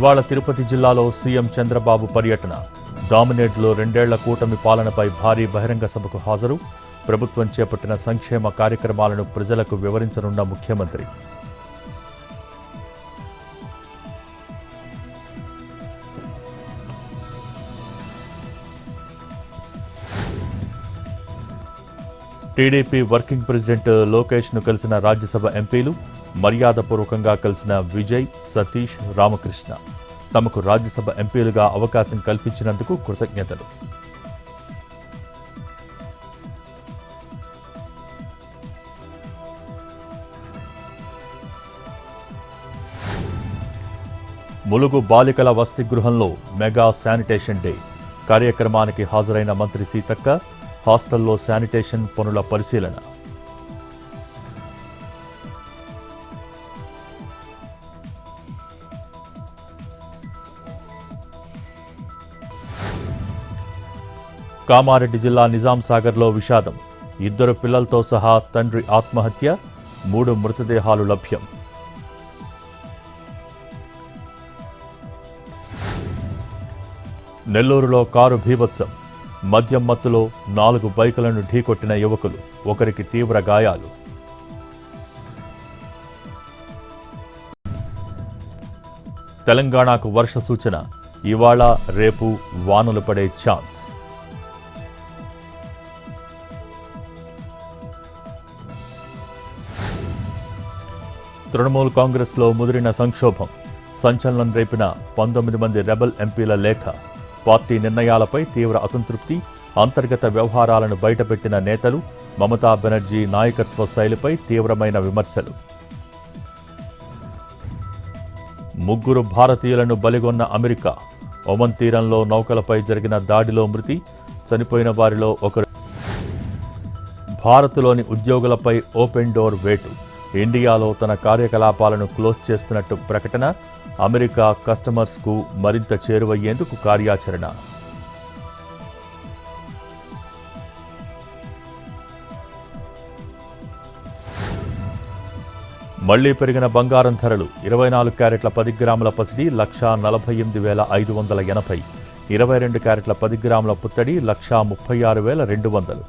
ఇవాళ తిరుపతి జిల్లాలో సీఎం చంద్రబాబు పర్యటన. డామినేట్లో 2 ఏళ్ల కూటమి పాలనపై భారీ బహిరంగ సభకు హాజరు. ప్రభుత్వం చేపట్టిన సంక్షేమ కార్యక్రమాలను ప్రజలకు వివరించనున్న ముఖ్యమంత్రి. టీడీపీ వర్కింగ్ ప్రెసిడెంట్ లోకేష్ను కలిసిన రాజ్యసభ ఎంపీలు. మర్యాదపూర్వకంగా కలిసిన విజయ్, సతీష్, రామకృష్ణ. తమకు రాజ్యసభ ఎంపీలుగా అవకాశం కల్పించినందుకు కృతజ్ఞతలు. ములుగు బాలికల వసతి గృహంలో మెగా శానిటేషన్ డే. కార్యక్రమానికి హాజరైన మంత్రి సీతక్క. హాస్టల్లో శానిటేషన్ పనుల పరిశీలన. కామారెడ్డి జిల్లా నిజాం సాగర్లో విషాదం. 2 పిల్లలతో సహా తండ్రి ఆత్మహత్య. 3 మృతదేహాలు లభ్యం. నెల్లూరులో కారు బీభత్సం. మద్యం మత్తులో 4 బైకులను ఢీకొట్టిన యువకులు. ఒకరికి తీవ్ర గాయాలు. తెలంగాణకు వర్ష సూచన. ఇవాళ రేపు వానలు పడే ఛాన్స్. తృణమూల్ కాంగ్రెస్లో ముదిరిన సంక్షోభం. సంచలనం రేపిన 19 మంది రెబల్ ఎంపీల లేఖ. పార్టీ నిర్ణయాలపై తీవ్ర అసంతృప్తి. అంతర్గత వ్యవహారాలను బయటపెట్టిన నేతలు. మమతా బెనర్జీ నాయకత్వ శైలిపై తీవ్రమైన విమర్శలు. 3 భారతీయులను బలిగొన్న అమెరికా. ఒమన్ తీరంలో నౌకలపై జరిగిన దాడిలో మృతి. చనిపోయిన వారిలో ఒకరు. భారత్లోని ఉద్యోగులపై ఓపెన్ డోర్ వేటు. ఇండియాలో తన కార్యకలాపాలను క్లోజ్ చేస్తున్నట్టు ప్రకటన. అమెరికా కస్టమర్స్కు మరింత చేరువయ్యేందుకు కార్యాచరణ. మళ్లీ పెరిగిన బంగారం ధరలు. 24 క్యారెట్ల 10 గ్రాముల పసిడి 1,48,580. 22 క్యారెట్ల 10 గ్రాముల పుత్తడి 1,36,200.